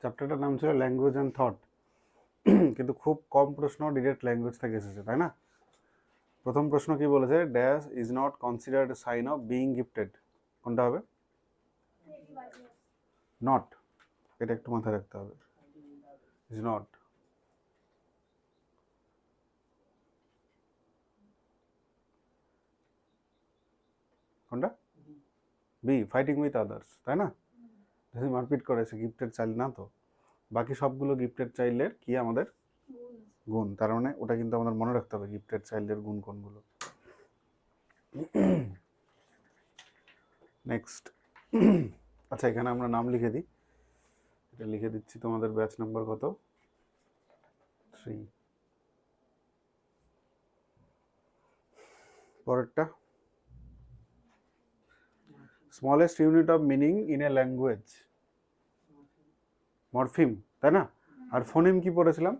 চ্যাপ্টারটার নাম ছিল language and thought, কিন্তু খুব কম প্রশ্ন ডিরেক্ট ল্যাঙ্গুয়েজ থেকে এসেছে, তাই না? প্রথম প্রশ্ন কি বলেছে, dash is not considered sign of being gifted, কোনটা হবে? নট, এটা একটু মাথায় রাখতে হবে, ইজ নট। কোনটা? বি, ফাইটিং উইথ আদার্স, তাই না? যদি মারপিট করেছে, গিফটেড চাইল্ড না তো, বাকি সবগুলো গিফটেড চাইল্ডের কি আমাদের গুণ, তার মানে ওটা কিন্তু আমাদের মনে রাখতে হবে গিফটেড চাইল্ডের গুণ কোনগুলো। নেক্সট, আচ্ছা এখানে আমরা নাম লিখে দিই, এটা লিখে দিচ্ছি, তোমাদের ব্যাচ নাম্বার কত? 3। পরেরটা, smallest unit of meaning in a language, morpheme, তাই না? আর ফোনিম কি পড়েছিলাম?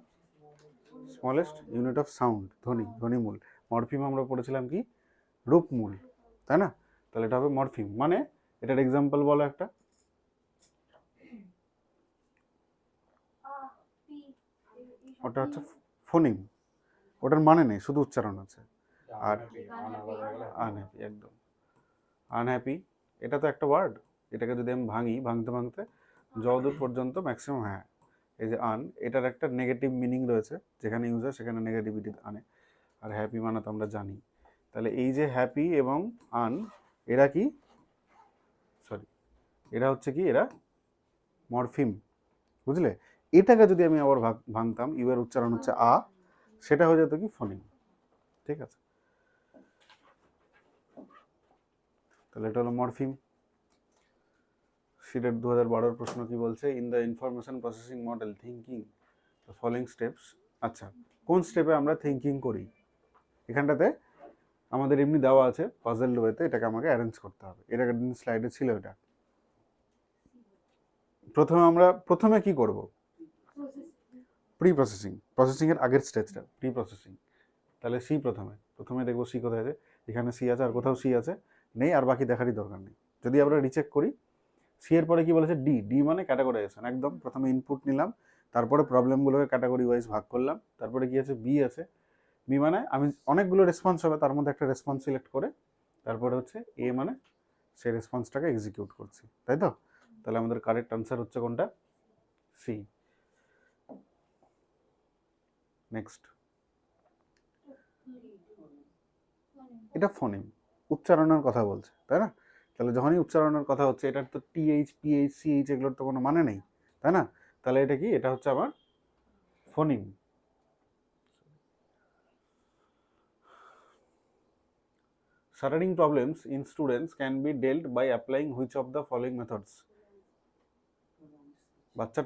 স্মলেস্ট ইউনিট অফ সাউন্ড, ধ্বনি, ধ্বনিমূল। মরফিম আমরা পড়েছিলাম কি? রূপমূল, তাই না? তাহলে এটা হবে মরফিম। মানে এটার এক্সাম্পল বলো একটা। ওটা হচ্ছে ফোনিম, ওটার মানে নেই, শুধু উচ্চারণ আছে। আর আনহ্যাপি, একদম আনহ্যাপি, এটা তো একটা ওয়ার্ড, এটাকে যদি আমি ভাঙি, ভাঙতে ভাঙতে যতদূর পর্যন্ত ম্যাক্সিমাম, হ্যাঁ এই যে আন, এটার একটা নেগেটিভ মিনিং রয়েছে, যেখানে ইউজ হয় সেখানে নেগেটিভিটি আনে। আর হ্যাপি মানে তো আমরা জানি। তাহলে এই যে হ্যাপি এবং আন, এরা কি, সরি, এরা হচ্ছে কি, এরা মরফিম, বুঝলে? এটাকে যদি আমি আবার ভাঙতাম, ইউ এর উচ্চারণ হচ্ছে আ, সেটা হয়ে যেত কি ফোনিম, ঠিক আছে? তাহলে এটা হলো মরফিম। সিটের 2012 প্রশ্ন কি বলছে, in the information processing model thinking the following steps. আচ্ছা, কোন স্টেপে আমরা থিঙ্কিং করি? এখানটাতে আমাদের এমনি দেওয়া আছে পাজল ওয়েতে, এটাকে আমাকে অ্যারেঞ্জ করতে হবে। এর আগের দিন স্লাইডে ছিল এটা। প্রথমে কি করব? প্রি প্রসেসিং, প্রসেসিং এর আগের স্টেজটা প্রি প্রসেসিং। তাহলে সি, প্রথমে দেখবো সি কোথায় আছে, এখানে সি আছে, আর কোথাও সি আছে নেই, আর বাকি দেখারই দরকার নেই। যদি আমরা রিচেক করি, সি এর পরে কি বলেছে, ডি, ডি মানে ক্যাটাগরাইজেশন, একদম প্রথমে ইনপুট নিলাম, তারপরে প্রবলেমগুলোকে ক্যাটাগরি ওয়াইজ ভাগ করলাম, তারপরে কি আছে, বি আছে, বি মানে আমি অনেকগুলো রেসপন্স হবে, তার মধ্যে একটা রেসপন্স সিলেক্ট করে, তারপরে হচ্ছে এ মানে সেই রেসপন্সটাকে এক্সিকিউট করছি, তাই তো? তাহলে আমাদের কারেক্ট আনসার হচ্ছে কোনটা? সি। নেক্সট, এটা ফোনিম, উচ্চারণের কথা বলছে, তাই না? তাহলে যখনই উচ্চারণের কথা হচ্ছে, এটার তো টিএইচ, পিএইচ, সিএইচ এগুলোর তো কোনো মানে নেই, তাই না? তাহলে এটা কি, এটা হচ্ছে আমার ফোনিম। Stuttering problems in students can be dealt by applying which of the following methods? বাচ্চার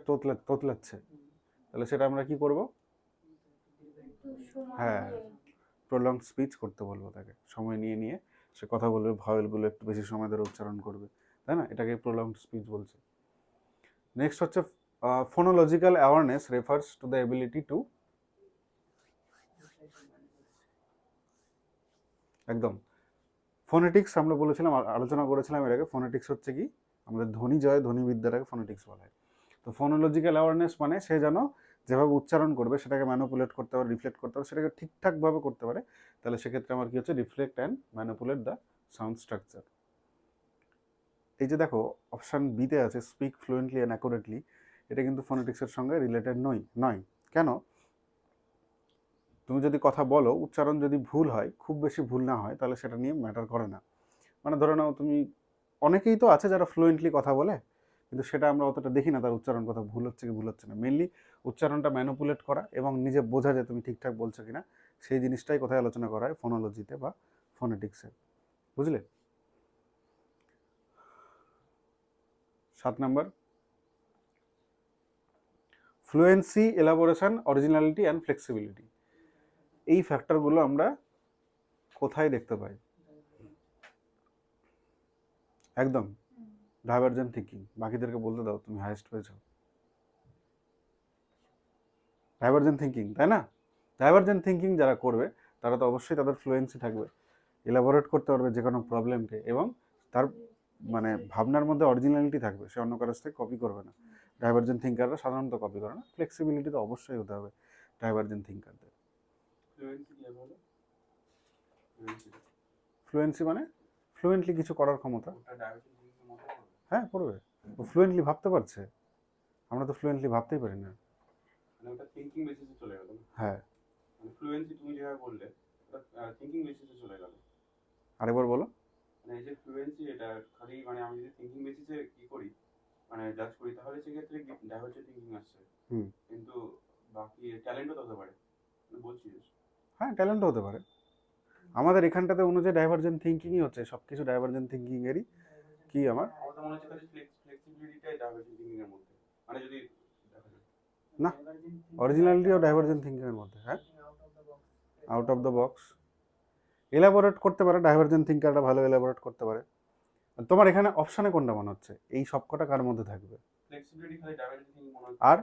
তোতলাচ্ছে, তাহলে সেটা আমরা কি করব? হ্যাঁ, প্রলং স্পিচ করতে বলবো তাকে, সময় নিয়ে নিয়ে সে কথা বলবে, ভাওয়েলগুলো একটু বেশি সময় ধরে উচ্চারণ করবে, তাই না? এটাকে প্রলং স্পিচ বলছে। নেক্সট হচ্ছে phonological awareness refers to the ability to, একদম ফোনেটিক্স আমরা বলেছিলাম, আলোচনা করেছিলাম এর আগে। ফোনেটিক্স হচ্ছে কি, আমাদের ধ্বনি জয়, ধ্বনিবিদ্যাটাকে ফোনেটিক্স বলা হয়। তো ফোনোলজিক্যাল অ্যাওয়ারনেস মানে সে যেন যেভাবে উচ্চারণ করবে সেটাকে ম্যানুপুলেট করতে পারে, রিফ্লেক্ট করতে পারে, সেটাকে ঠিকঠাকভাবে করতে পারে। তাহলে সেক্ষেত্রে আমার কি হচ্ছে, reflect and manipulate the sound structure. এই যে দেখো অপশান বিতে আছে স্পিক ফ্লুয়েন্টলি অ্যান্ড অ্যাকুরেটলি, এটা কিন্তু ফোনেটিক্সের সঙ্গে রিলেটেড নয়। কেন? তুমি যদি কথা বলো, উচ্চারণ যদি ভুল হয়, খুব বেশি ভুল না হয়, তাহলে সেটা নিয়ে ম্যাটার করে না। মানে ধরে নাও তুমি, অনেকেই তো আছে যারা ফ্লুয়েন্টলি কথা বলে, কিন্তু সেটা আমরা অতটা দেখি না, তার উচ্চারণ কথা ভুল হচ্ছে কি ভুল হচ্ছে না। মেনলি উচ্চারণটা ম্যানুপুলেট করা এবং নিজে বোঝা যে তুমি ঠিকঠাক বলছো কিনা, সেই জিনিসটাই কোথায় আলোচনা করা হয়, ফোনোলজিতে বা ফোনেটিক্সে, বুঝলে? 7 number, fluency, elaboration, originality and flexibility. এই ফ্যাক্টরগুলো আমরা কোথায় দেখতে পাই? একদম ডাইভারজেন্ট থিঙ্কিং। বাকিদেরকে বলতে দাও তুমি হাইয়েস্ট পেয়েছো ডাইভারজেন্ট থিঙ্কিং, তাই না? ডাইভারজেন্ট থিঙ্কিং যারা করবে তারা তো অবশ্যই তাদের ফ্লুয়েন্সি থাকবে, এলাবোরেট করতে পারবে যে কোনো প্রবলেমকে, এবং তার মানে ভাবনার মধ্যে অরিজিনালিটি থাকবে, সে অন্য কারোর থেকে কপি করবে না। ডাইভারজেন্ট থিঙ্কাররা সাধারণত কপি করে না। ফ্লেক্সিবিলিটি তো অবশ্যই হতে হবে ডাইভারজেন্ট থিঙ্কারদের। ফ্লুয়েন্সি মানে ফ্লুয়েন্টলি কিছু করার ক্ষমতা। হ্যাঁ পড়বে, ও ফ্লুয়েন্টলি ভাবতে পারছে, আমরা তো ফ্লুয়েন্টলি ভাবতেই পারি না। মানে ওটা থিংকিং বেসিসে চলে গেল। হ্যাঁ মানে ফ্লুয়েন্সি তুমি যেভাবে বললে ওটা থিংকিং বেসিসে চলে গেল। আরেকবার বলো। মানে এই যে ফ্লুয়েন্সি এটা খালি মানে আমি যদি থিংকিং বেসিসে কি করি মানে জাজ করি তাহলে সেক্ষেত্রে ডাইভারজেন্ট থিংকিং আসছে। কিন্তু বাকি ট্যালেন্টও তো হতে পারে বলছি। হ্যাঁ ট্যালেন্টও হতে পারে। আমাদের এখানটাতে অনুযায়ী ডাইভারজেন্ট থিঙ্কিংই হচ্ছে, সব কিছু ডাইভারজেন্ট থিঙ্কিং এরই কি আমার মনে হচ্ছে খালি ফ্লেক্সিবিলিটিটাই ডাইভারজেন্ট থিংকিং এর মধ্যে, মানে যদি না অরিজিনালিটিও ডাইভারজেন্ট থিঙ্কিং এর মধ্যে। হ্যাঁ out of the box elaborate করতে পারে, ডাইভারজেন্ট থিঙ্কাররা ভালো এলাবোরেট করতে পারে। তোমার এখানে অপশানে কোনটা মনে হচ্ছে এই সবকটা কার মধ্যে থাকবে? ফ্লেক্সিবিলিটি খালি ডাইভারজেন্ট থিংকিং মনে হচ্ছে। আর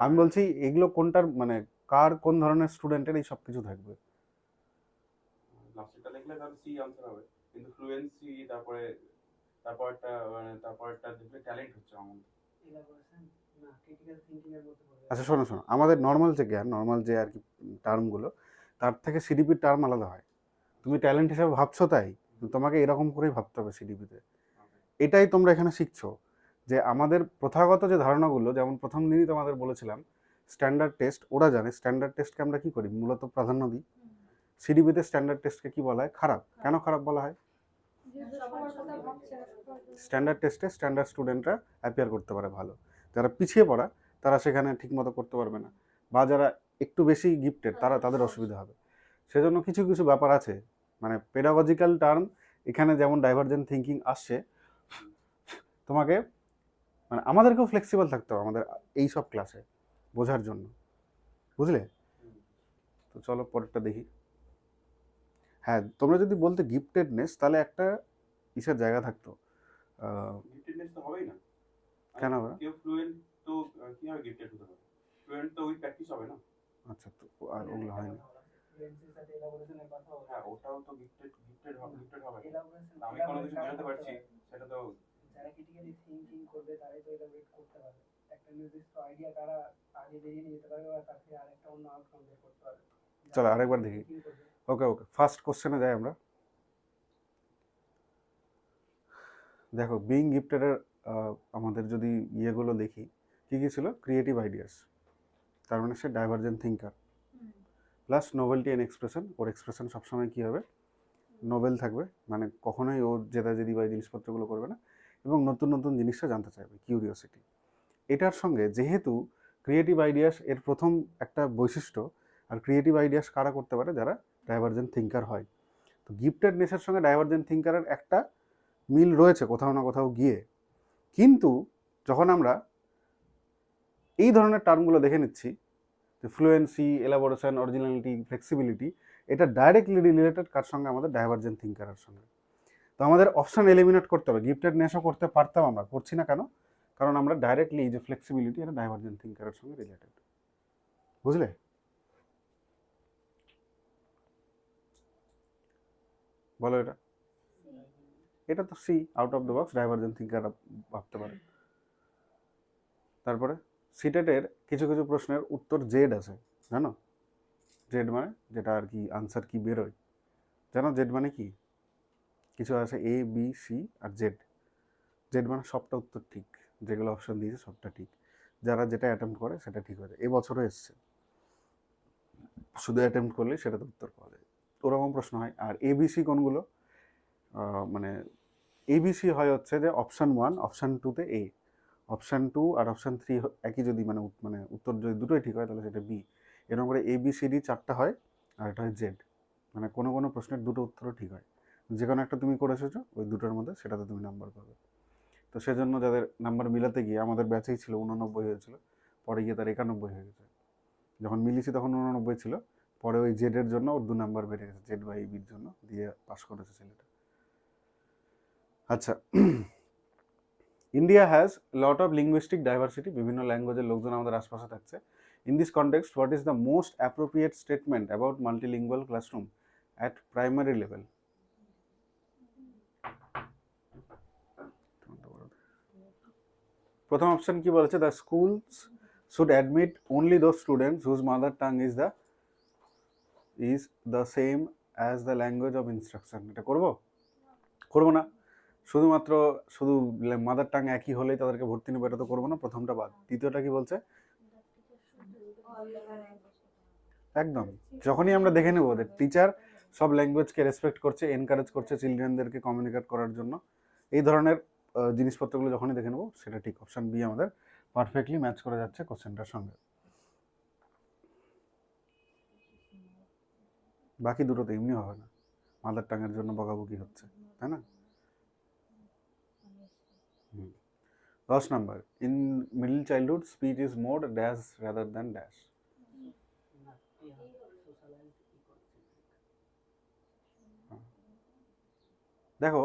আমি বলছি এগুলো কোনটার মানে কার কোন ধরনের স্টুডেন্টের এই সব কিছু থাকবে? লাস্টটা লিখলে তাহলে সি आंसर হবে, কিন্তু ফ্লুয়েন্সি তারপরটা মানে তারপরটা দেখলে ট্যালেন্ট হচ্ছে আমার এলাবোরেশন না ক্রিটিক্যাল থিংকিং এর মধ্যে পড়বে। আচ্ছা শোনো শোনো, আমাদের নর্মাল যে জ্ঞান, নর্মাল যে আর কি টার্মগুলো, তার থেকে সিডিপির টার্ম আলাদা হয়। তুমি ট্যালেন্ট হিসেবে ভাবছো তাই তোমাকে এরকম করেই ভাবতে হবে সিডিপিতে। এটাই তোমরা এখানে শিখছো যে আমাদের প্রথাগত যে ধারণাগুলো, যেমন প্রথম দিনই তোমাদের বলেছিলাম স্ট্যান্ডার্ড টেস্ট, ওরা জানে স্ট্যান্ডার্ড টেস্টকে আমরা কি করি মূলত প্রাধান্য দিই। সিডিপিতে স্ট্যান্ডার্ড টেস্টকে কি বলা হয়? খারাপ। কেন খারাপ বলা হয়? স্ট্যান্ডার্ড টেস্টে স্ট্যান্ডার্ড স্টুডেন্টরা অ্যাপিয়ার করতে পারে ভালো, যারা পিছিয়ে পড়া তারা সেখানে ঠিকমতো করতে পারবে না, বা যারা একটু বেশি গিফটেড তাদের অসুবিধা হবে। সেজন্য কিছু কিছু ব্যাপার আছে, মানে পেডাগজিক্যাল টার্ম এখানে যেমন ডাইভারজেন্ট থিঙ্কিং আসছে, তোমাকে মানে আমাদেরকেও ফ্লেক্সিবল থাকতে হবে আমাদের এই সব ক্লাসে বোঝার জন্য, বুঝলে? তো চলো পরেরটা দেখি। হ্যাঁ তোমরা যদি বলতে গিফটেডনেস তাহলে একটা কিসের জায়গা থাকতো? গিফটেডনেস তো হবেই না। কেন হবে? কেউ ফ্লুয়েন্ট তো কিভাবে গিফটেড হতে পারে? ফ্লুয়েন্ট তো উইথ প্র্যাকটিস হবে না। আচ্ছা তো আর ওগুলো হয় না। ফ্লুয়েন্সির সাথে এলাবোরেশনের কথা হবে। হ্যাঁ ওটাও তো গিফটেড হবে। এলাবোরেশন আমি কোনো কিছু বোঝাতে পারছি সেটা তো যারা ক্রিটিক্যালি থিংকিং করবে তারাই তো এলাবোরেট করতে পারবে। একটা নির্দিষ্ট আইডিয়া তারা আগে বেরিয়ে নিয়ে যেতে পারবে বা তার থেকে আরেকটা অন্য আউটকাম বের করতে পারবে। চলো আরেকবার দেখি। ওকে ওকে ফার্স্ট কোশ্চেনে যাই আমরা। দেখো বিইং গিফটেডের আমাদের যদি ইয়েগুলো দেখি কী কী ছিল, ক্রিয়েটিভ আইডিয়াস, তার মানে সে divergent thinker, plus novelty and expression, ওর এক্সপ্রেশন সবসময় কী হবে? নোবেল থাকবে, মানে কখনোই ও জেদাজেদি বা এই জিনিসপত্রগুলো করবে না, এবং নতুন নতুন জিনিসটা জানতে চাইবে, কিউরিওসিটি। এটার সঙ্গে যেহেতু ক্রিয়েটিভ আইডিয়াস এর প্রথম একটা বৈশিষ্ট্য, আর ক্রিয়েটিভ আইডিয়াস কারা করতে পারে? যারা ডাইভারজেন্ট থিঙ্কার হয়। তো গিফটেডনেসের সঙ্গে ডাইভারজেন্ট থিঙ্কারের একটা মিল রয়েছে কোথাও না কোথাও গিয়ে, কিন্তু যখন আমরা এই ধরনের টার্মগুলো দেখে নিচ্ছি, যে ফ্লুয়েন্সি, এলাবোরেশন, অরিজিনালিটি, ফ্লেক্সিবিলিটি, এটা ডাইরেক্টলি রিলেটেড কার সঙ্গে? আমাদের ডাইভারজেন্ট থিঙ্কারের সঙ্গে। তো আমাদের অপশান এলিমিনেট করতে হবে। গিফটেডনেসও করতে পারতাম, আমরা করছি না কেন? কারণ আমরা ডাইরেক্টলি যে ফ্লেক্সিবিলিটি এটা ডাইভারজেন্ট থিঙ্কারের সঙ্গে রিলেটেড, বুঝলে? বলো এটা। এটা তো C, out of the box divergent thinker ভাবতে পারে। তারপরে সিটেটের কিছু কিছু প্রশ্নের উত্তর জেড আছে, জানো? জেড মানে যেটা আর কি আনসার কি বেরোয়, জানো জেড মানে কি? কিছু আছে A B C R Z. Z মানে সবটা উত্তর ঠিক, যেগুলো অপশন দিয়েছে সবটা ঠিক, যারা যেটা অ্যাটেম্প্ট করে সেটা ঠিক হয়ে যায়। এবছরও এসছে, শুধু অ্যাটেম্প্ট করলে সেটাতে উত্তর পাওয়া যায়, ওরকম প্রশ্ন হয়। আর এবিসি কোনগুলো? মানে এবিসি হয় হচ্ছে যে অপশান 1 অপশান 2-তে এ, অপশান 2 আর অপশান 3 একই, যদি মানে মানে উত্তর যদি দুটোই ঠিক হয় তাহলে সেটা বি। এরকম করে এবিসিডি 4টা হয়, আর এটা হয় জেড। মানে কোনো কোনো প্রশ্নের দুটো উত্তরও ঠিক হয়, যে কোনো একটা তুমি করে এসেছো ওই দুটোর মধ্যে, সেটাতে তুমি নাম্বার পাবে। তো সেজন্য যাদের নাম্বার মিলাতে গিয়ে, আমাদের ব্যাচেই ছিল 89 হয়েছিল, পরে গিয়ে তার 91 হয়ে গেছে। যখন মিলিয়েছি তখন 89 ছিল, পরে ওই জেডের জন্য ওর 2 নাম্বার বেড়ে গেছে, জেড বাই বির জন্য, দিয়ে পাস করেছে ছেলেটা। আচ্ছা, India has lot of linguistic diversity, বিভিন্ন ল্যাঙ্গুয়েজের লোকজন আমাদের আশপাশে থাকছে। In this context what is the most appropriate statement about multilingual classroom at primary level? প্রথম অপশন কি বলেছে, the schools should admit only those students whose mother tongue is the same as the language of instruction. এটা করবো না। শুধু mother tongue একই হলেই তাদেরকে ভর্তি নেবো, এটা তো করবো না, প্রথমটা বাদ। দ্বিতীয়টা কি বলছে, একদম যখনই আমরা দেখে নেবো টিচার সব ল্যাঙ্গুয়েজকে রেসপেক্ট করছে, এনকারেজ করছে চিলড্রেনদেরকে কমিউনিকেট করার জন্য, এই ধরনের জিনিসপত্রগুলো যখনই দেখে নেবো, সেটা ঠিক। অপশন বি আমাদের পারফেক্টলি ম্যাচ করে যাচ্ছে কোশ্চেনটার সঙ্গে। বাকি দুটো তো এমনি হবে না, মাদার টাঙের জন্য বকাবকি হচ্ছে, তাই না? 10 number, in middle childhood speech is more dash rather than dash. দেখো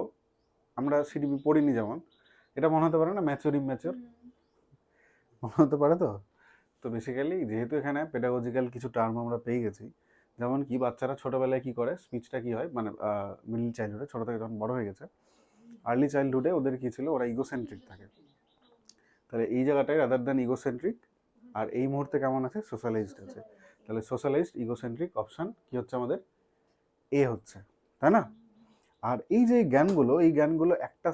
আমরা সিডিপি পড়িনি, যেমন এটা মনে হতে পারে না ম্যাচিওর ইম্যাচিওর, মনে হতে পারে। তো বেসিক্যালি যেহেতু এখানে পেডাগজিক্যাল কিছু টার্ম আমরা পেয়ে গেছি, যেমন কি বাচ্চারা ছোটোবেলায় কি করে, স্পিচটা কি হয়, মানে মিডল চাইল্ডহুডে, ছোটো থেকে যখন বড় হয়ে গেছে, আর্লি চাইল্ডহুডে ওদের কি ছিল, ওরা ইগোসেন্ট্রিক থাকে। তাহলে এই জায়গাটায় রাদার দ্যান ইগোসেন্ট্রিক, আর এই মুহূর্তে কেমন আছে, সোশ্যালাইজড আছে। তাহলে সোশ্যালাইজড ইগোসেন্ট্রিক অপশান কি হচ্ছে আমাদের, এ হচ্ছে, তাই না? আর এই যে এই জ্ঞানগুলো একটা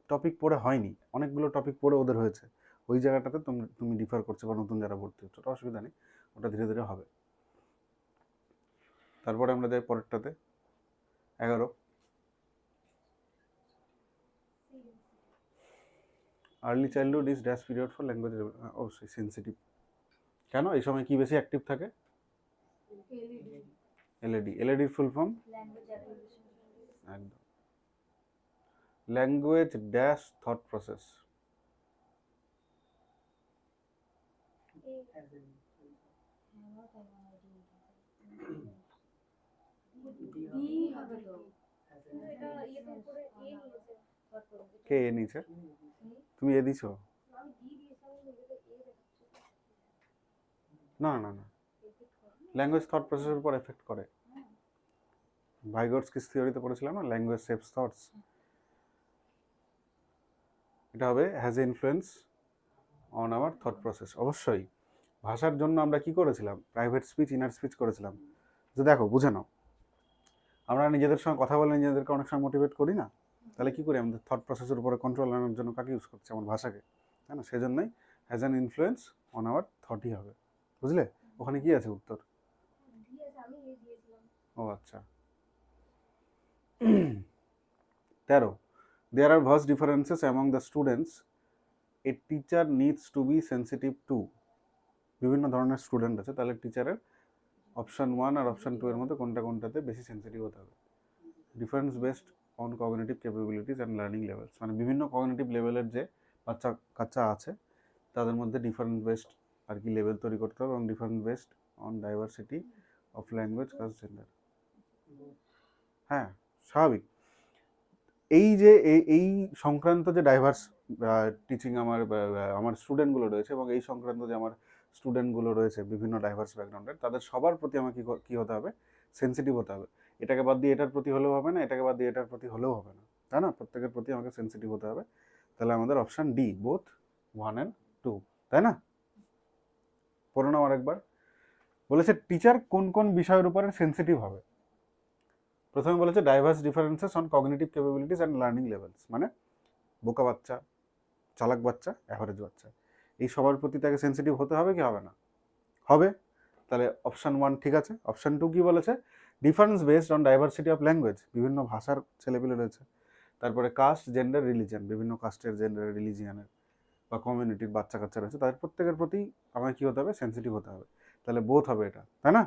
টপিক পড়ে হয়নি, অনেকগুলো টপিক পড়ে ওদের হয়েছে। ওই জায়গাটাতে তুমি ডিফার করছো বা নতুন যারা ভর্তি হচ্ছে, ওটা অসুবিধা নেই, ওটা ধীরে ধীরে হবে। তারপরে আমরা যাই পরেরটাতে, 11। Early childhood is dash period for language, অবশ্যই সেন্সিটিভ। কেন এই সময় কি বেশি অ্যাক্টিভ থাকে? এলএডি। এলএডির ফুল ফর্ম একদম, ল্যাঙ্গুয়েজ ড্যাশ থট প্রসেস। কে এ নিচে, তুমি এ দিছো? না না না, ল্যাঙ্গুয়েজ থট প্রসেসের উপর এফেক্ট করে। ভাইগটস্কিস থিওরিতে পড়েছিলাম না, ল্যাঙ্গুয়েজ শেপস থটস। এটা হবে has a influence on our thought process. অবশ্যই ভাষার জন্য আমরা কি করেছিলাম, প্রাইভেট স্পিচ, ইনার স্পিচ করেছিলাম। যে দেখো বুঝে নাও, আমরা নিজেদের সঙ্গে কথা বলে নিজেদেরকে অনেক সময় মোটিভেট করি না, তাহলে কি করি, আমাদের থট প্রসেসের উপরে কন্ট্রোল আনার জন্য কাকে ইউজ করছি, আমার ভাষাকে, তাই না? সেজন্যই has an influence on our থটই হবে, বুঝলে? ওখানে কি আছে উত্তর? ও আচ্ছা। 13, there are vast differences among the students a teacher needs to be sensitive to। বিভিন্ন ধরনের স্টুডেন্ট আছে, তাহলে টিচারের অপশন 1 আর অপশন 2 এর মধ্যে কোনটাতে বেশি সেন্সিটিভ হতে হবে? Difference based on cognitive capabilities and learning levels, মানে বিভিন্ন কগনিটিভ লেভেলের যে কাচ্চা আছে তাদের মধ্যে ডিফারেন্ট বেসড আর কি লেভেল তৈরি করতে হবে, এবং different based on diversity of language, caste, gender. হ্যাঁ স্বাভাবিক। এই যে এই সংক্রান্ত যে ডাইভার্স টিচিং আমার স্টুডেন্টগুলো রয়েছে, এবং এই সংক্রান্ত যে আমার স্টুডেন্টগুলো রয়েছে বিভিন্ন ডাইভার্স ব্যাকগ্রাউন্ডের, তাদের সবার প্রতি আমাকে কি হতে হবে, সেন্সিটিভ হতে হবে। এটাকে বাদ দিয়ে এটার প্রতি হলেও হবে না, এটাকে বাদ দিয়ে এটার প্রতি হলেও হবে না, তাই না? প্রত্যেকের প্রতি আমাকে সেন্সিটিভ হতে হবে। তাহলে আমাদের অপশান ডি, বোথ 1 and 2, তাই না? পড়ে নাও আরেকবার। বলেছে টিচার কোন কোন বিষয়ের উপরে সেন্সিটিভ হবে। প্রথমে বলেছে diverse differences on cognitive capabilities and learning levels, মানে বোকা বাচ্চা, চালাক বাচ্চা, অ্যাভারেজ বাচ্চা, এই সবার প্রতি তাকে সেন্সিটিভ হতে হবে কি হবে না? হবে। তাহলে অপশান 1 ঠিক আছে। অপশান 2 কি বলেছে, difference based on diversity of language, বিভিন্ন ভাষার ছেলেপিলে রয়েছে। তারপরে কাস্ট, জেন্ডার, রিলিজিয়ান, বিভিন্ন কাস্টের, জেন্ডার, রিলিজিয়ানের বা কমিউনিটির বাচ্চা কাচ্চা রয়েছে, তাদের প্রত্যেকের প্রতি আমায় কী হতে হবে, সেন্সিটিভ হতে হবে। তাহলে বোথ হবে এটা, তাই না?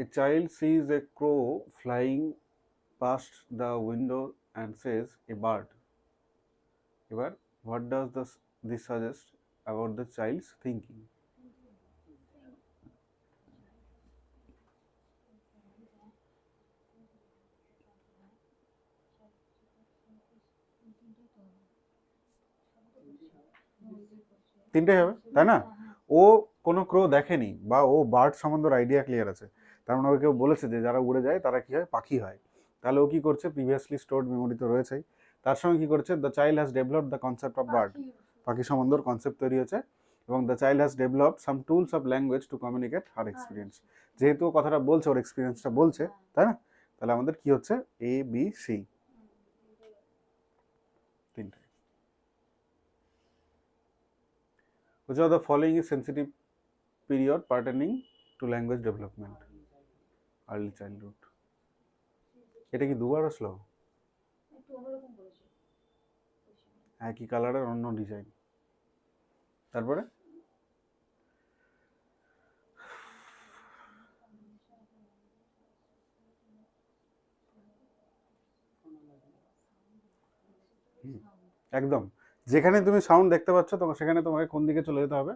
A child sees a crow flying past the window and says, a bird. এবার what does this suggest about the child's thinking? তিনটেই হবে, তাই না? ও কোনো ক্রো দেখেনি, বা ও বার্ড সম্বন্ধে আইডিয়া ক্লিয়ার আছে, তার মানে ওকে কেউ বলেছে যে যারা উড়ে যায় তারা কি হয়, পাখি হয়। তাহলে ও কি করছে, প্রিভিয়াসলি স্টোর্ড মেমোরি তো রয়েছেই, তার সঙ্গে কি করেছে, the child has developed the concept of bird, পাখি সম্বন্ধের কনসেপ্ট তৈরি হয়েছে, এবং the child has developed some tools of language to communicate her experience. যেহেতু ও কথাটা বলছে, ওর এক্সপিরিয়েন্সটা বলছে, তাই না? তাহলে আমাদের কি হচ্ছে, এ বি সি, তিনটে। Which of the following is sensitive period pertaining to language development? Early childhood. এটা কি দুবার আসলো? একই কালারের অন্য ডিজাইন। তারপরে একদম যেখানে তুমি সাউন্ড দেখতে পাচ্ছ তোমার সেখানে তোমাকে কোন দিকে চলে যেতে হবে,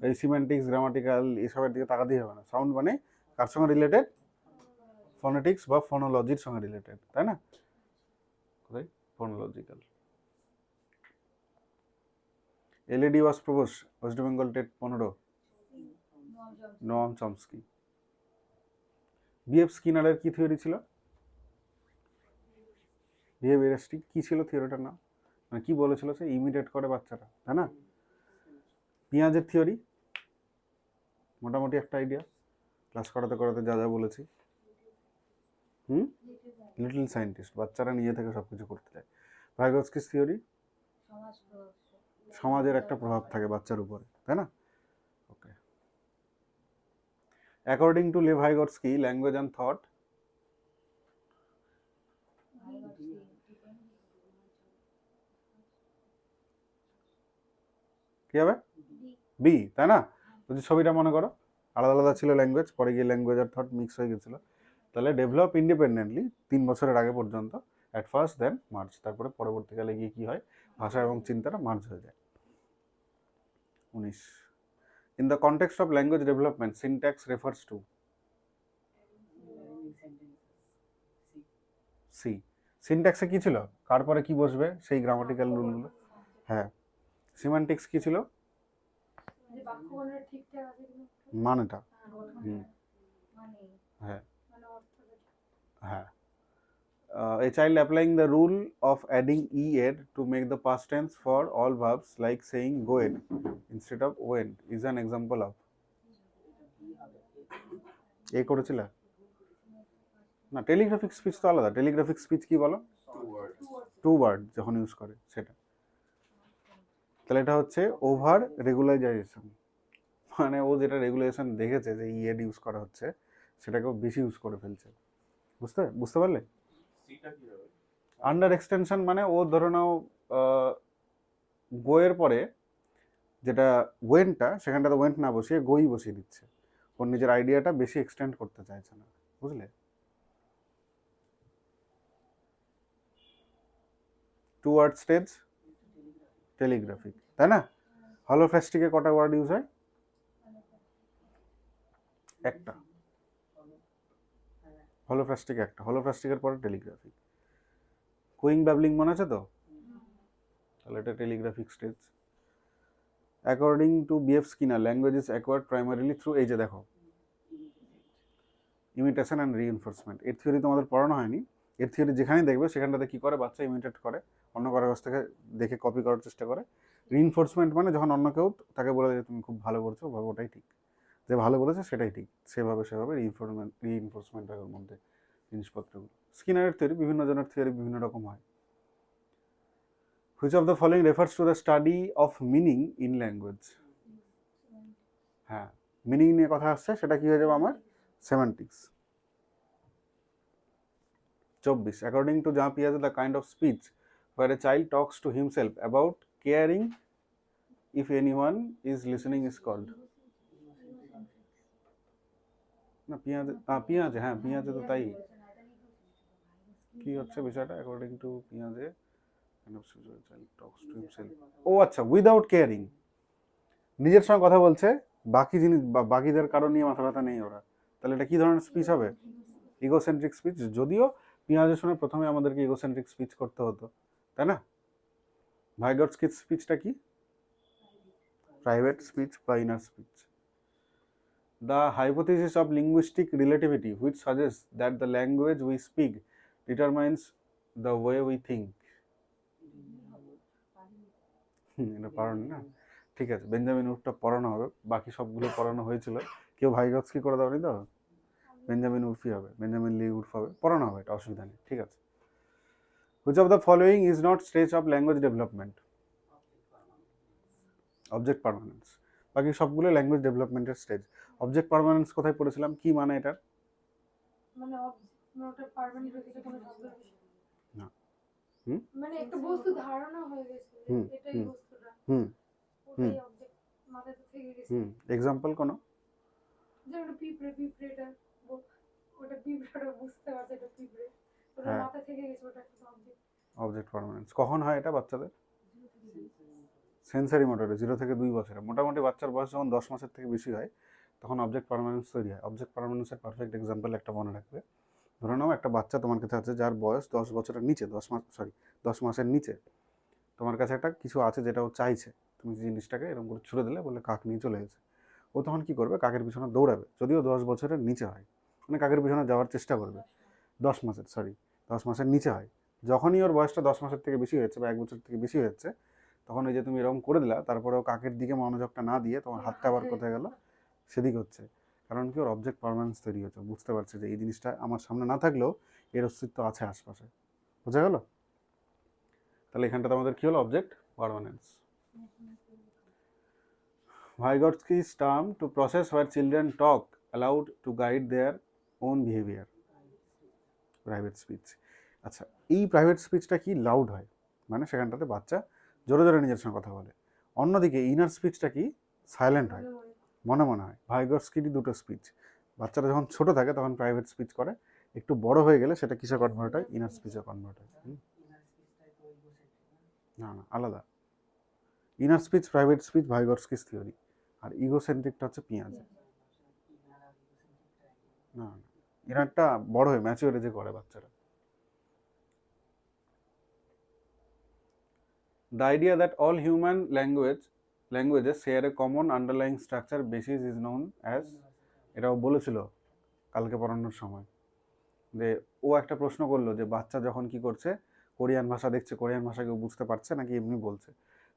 এই সিমেন্টিক্স গ্রামাটিক্যাল এসবের দিকে তাকাতেই হবে না। সাউন্ড মানে কার সঙ্গে রিলেটেড, ফোনেটিক্স বা ফোনোলজির সঙ্গে রিলেটেড, তাই না? কোথায় phonological. LED was propose West Bengal TET 15, Noam Chomsky. BF স্কিনারের কি থিওরি ছিল, বিহেভিয়ারিস্টিক কি ছিল থিওরিটার নাম, মানে কি বলেছিল সে, ইমিটেট করে বাচ্চাটা, তাই না? পিঁয়াজের থিওরি মোটামুটি একটা আইডিয়া, ক্লাস করাতে করাতে যা যা বলেছি। লিটল সায়েন্টিস্ট, বাচ্চারা নিজে থেকে সবকিছু করতে চায়। ভাইগস্কিস থিওরি, সমাজের একটা প্রভাব থাকে বাচ্চার উপরে, তাই না? Okay. According to Lev Vygotsky, language and thought, কি হবে, বি, তাই না? যদি ছবিটা মনে করো আলাদা আলাদা ছিল ল্যাঙ্গুয়েজ, পরে গিয়ে ল্যাঙ্গুয়েজ আর থট মিক্স হয়ে গেছিলো, তাহলে ডেভেলপ ইন্ডিপেন্ডেন্টলি 3 বছরের আগে পর্যন্ত, অ্যাট ফার্স্ট দেন মার্জ, তারপরে পরবর্তীকালে গিয়ে কি হয়, ভাষা এবং চিন্তাটা মার্জ হয়ে যায়। 19, in the context of language development syntax refers to, C. সিনট্যাক্সে কি ছিল, কার পরে কি বসবে সেই গ্রামাটিক্যাল রুলগুলো। হ্যাঁ। সিমান্টিক্স কি ছিল, মানেটা। হ্যাঁ হ্যাঁ। A child applying the rule of adding ed to make the past tense for all verbs, like saying goed instead of went, is an example of, এ করেছিল না, টেলিগ্রাফিক স্পিচ তো আলাদা। টেলিগ্রাফিক স্পিচ কি বলো, টু ওয়ার্ড যখন use করে সেটা। তাহলে এটা হচ্ছে ওভার রেগুলারাইজেশন, মানে ও যেটা রেগুলেশন দেখেছে যে ইএড ইউজ করা হচ্ছে সেটাকেও বেশি ইউজ করে ফেলছে। বুঝতে পারলে? আন্ডার এক্সটেনশন মানে ও ধরে নাও গোয়ের পরে যেটা ওয়েন্টটা, সেখানটাতে ওয়েন্ট না বসিয়ে গোই বসিয়ে দিচ্ছে, ওর নিজের আইডিয়াটা বেশি এক্সটেন্ড করতে চাইছে না, বুঝলে? টু ওয়ার্ড স্টেজ টেলিগ্রাফিক, তাই না? হলোফ্যাস্টিকে কটা ওয়ার্ড ইউজ হয়, একটা। হলোফ্যাস্টিক একটা, হলোফ্যাস্টিকের পরে টেলিগ্রাফিক। কুইং ব্যাবলিং মনে আছে তো, তাহলে এটা telegraphic stage. According to BF Skinner, language is acquired primarily through, এই যে দেখো, ইমিটেশন অ্যান্ড রিইনফোর্সমেন্ট। এর থিওরি তোমাদের পড়ানো হয়নি। এর থিওরি যেখানেই দেখবে সেখানটাতে কি করে, বাচ্চা ইমিটেট করে, অন্য কারোর কাছ থেকে দেখে কপি করার চেষ্টা করে। রিইনফোর্সমেন্ট মানে যখন অন্য কেউ তাকে বলে যে তুমি খুব ভালো করছো, ভাবে ওটাই ঠিক, যে ভালো বলেছে সেটাই ঠিক, সেভাবে রিইনফোর্সমেন্টের মধ্যে জিনিসপত্রগুলো। স্কিনারের থিওরি, বিভিন্ন জনের থিওরি বিভিন্ন রকম হয়। Which of the following refers to the study of meaning in language? হ্যাঁ, মিনিং নিয়ে কথা আসছে, সেটা কি হয়ে যাবে আমার, সেমান্টিক্স। 24, অ্যাকর্ডিং টু জাঁ পিয়াজে, the kind of speech where a child talks to himself about caring if anyone is listening is called, না পিঁয়াজে হ্যাঁ পিঁয়াজে তো তাই। কি হচ্ছে বিষয়টা, অ্যাকর্ডিং টু পিঁয়াজে ও আচ্ছা, উইদাউট কেয়ারিং, নিজের সঙ্গে কথা বলছে, বাকি জিনিস বাকিদের কারণ নিয়ে মাথা ব্যথা নেই ওরা, তাহলে এটা কি ধরনের স্পিচ হবে, ইগোসেন্ট্রিক স্পিচ। যদিও পিঁয়াজের শুনে প্রথমে আমাদেরকে ইগোসেন্ট্রিক স্পিচ করতে হতো, তাই না? ভাইগস্কির স্পিচটা কি, প্রাইভেট স্পিচ বা inner speech. The hypothesis of linguistic relativity, which suggests that the language we speak determines the way we think. এটা পড়ানো না, ঠিক আছে। বেঞ্জামিন উডটা পড়ানো হবে, বাকি সবগুলো পড়ানো হয়েছিল। কেউ ভাইগৎস্কি করে দাওনি তো? বেঞ্জামিন উডফি হবে, বেঞ্জামিন লি উডফ হবে, পড়ানো হবে, এটা অসুবিধা নেই, ঠিক আছে। Which of the following is not stage of language development? Object permanence. বাকি সবগুলো ল্যাঙ্গুয়েজ ডেভেলপমেন্টের স্টেজ। অবজেক্ট পারমানেন্স কোথায় পড়েছিলাম, কি মানে এটার? মানে ওটা পার্মানেন্ট হয়ে গেছে কোনো শব্দ না। হুম মানে একটা বস্তু ধারণা হয়ে গেছে হুম এটাই হুম বস্তুটা হুম ওটাই অবজেক্ট মাথাতে থেকে গেছে। এক্সাম্পল কোনো? যেমন পিঁপড়েটা ওটা পিঁপড়েটা বুঝতে পারছে এটা পিঁপড়ে, ওটা হ্যাঁ, মাথা থেকে গেছে, ওটা একটা অবজেক্ট। অবজেক্ট পারমানেন্স কখন হয় এটা বাচ্চাদের? সেন্সারি মোটরে 0 থেকে 2 বছরে। মোটামুটি বাচ্চার বয়স যখন 10 মাসের থেকে বেশি হয় তখন অবজেক্ট পারমানেন্স তৈরি হয়। অবজেক্ট পারমানেন্সের পারফেক্ট এক্সাম্পল একটা মনে রাখবে। ধরে নাও একটা বাচ্চা তোমার কাছে আছে যার বয়স 10 বছরের নিচে, 10 মাসের নিচে। তোমার কাছে একটা কিছু আছে যেটা ও চাইছে, তুমি জিনিসটাকে এরকম করে ছুড়ে দিলে, বলে কাক নিয়ে চলে গেছে। ও তখন কি করবে, কাকের পিছনে দৌড়াবে, যদিও 10 বছরের নিচে হয়, মানে কাকের পিছনে যাওয়ার চেষ্টা করবে। 10 মাসের নিচে হয়। যখনই ওর বয়সটা 10 মাসের থেকে বেশি হয়েছে বা 1 বছর থেকে বেশি হচ্ছে, তখন ওই যে তুমি এরকম করে দিলা, তারপরে ও কাকের দিকে মনোযোগটা না দিয়ে তোমার হাতটা আবার কোথায় গেল, সেদিকে হচ্ছে। কারণ কি, ওর অবজেক্ট পারমানেন্স তৈরি হচ্ছে, বুঝতে পারছে যে এই জিনিসটা আমার সামনে না থাকলেও এর অস্তিত্ব আছে আশপাশে। বোঝা গেল? তাহলে এখানটাতে আমাদের কি হলো, object permanence. Vygotsky's term to process where children talk allowed to guide their own behavior. Private speech. আচ্ছা, এই প্রাইভেট স্পিচটা কি লাউড হয়, মানে সেখানটাতে বাচ্চা জোরে জোরে নিজের সঙ্গে কথা বলে। অন্যদিকে ইনার স্পিচটা কি সাইলেন্ট হয়, মনে মনে হয়। ভাইগটস্কিরই দুটো স্পিচ। বাচ্চারা যখন ছোট থাকে তখন প্রাইভেট স্পিচ করে, একটু বড় হয়ে গেলে সেটা কিসে কনভার্ট হয়, ইনার স্পিচে কনভার্ট হয়। না না, আলাদা। Inner speech private speech Vygotsky's theory, আর ইগোসেন্ট্রিকটা হচ্ছে পিঁয়াজে। না না, ইনারটা বড় হয়ে ম্যাচিওর এজে করে বাচ্চারা। The idea that all human languages share a common underlying structure basis is known as, এটাও বলেছিল কালকে পড়ানোর সময়, যে ও একটা প্রশ্ন করলো যে বাচ্চা যখন কি করছে, কোরিয়ান ভাষা দেখছে, কোরিয়ান ভাষা কেউ বুঝতে পারছে নাকি এমনি বলছে,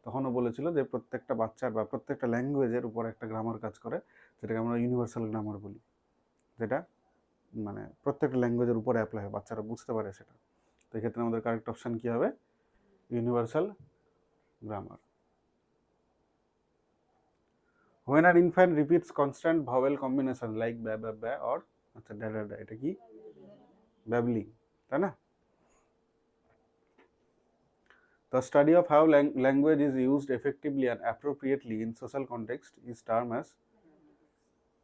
তখন ও বলেছিল যে প্রত্যেকটা বাচ্চার বা প্রত্যেকটা ল্যাঙ্গুয়েজের উপর একটা গ্রামার কাজ করে, যেটাকে আমরা ইউনিভার্সাল গ্রামার বলি, যেটা মানে প্রত্যেকটা ল্যাঙ্গুয়েজের উপরে অ্যাপ্লাই হয়, বাচ্চারা বুঝতে পারে সেটা। তো এক্ষেত্রে আমাদের কারেক্ট অপশান কী হবে, universal grammar. When an infant repeats constant vowel combination like ba ba ba or আচ্ছা da da da, এটা কি babbling, তাই না? The study of how language is used effectively and appropriately in social context is termed as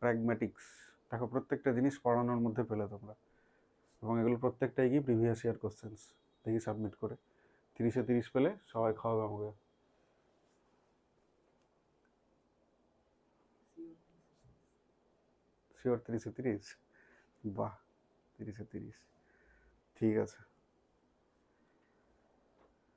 pragmatics. দেখো প্রত্যেকটা জিনিস পড়ানোর মধ্যে পেলে তোমরা, এবং এগুলো প্রত্যেকটাই কি প্রিভিয়াস ইয়ার কোশ্চেন্স। দেখি সাবমিট করে 30-এ 30 পেলে সবাই খাওয়াবে আমাকে। শিওর 30-এ 30? বাহ, 30-এ 30, ঠিক আছে।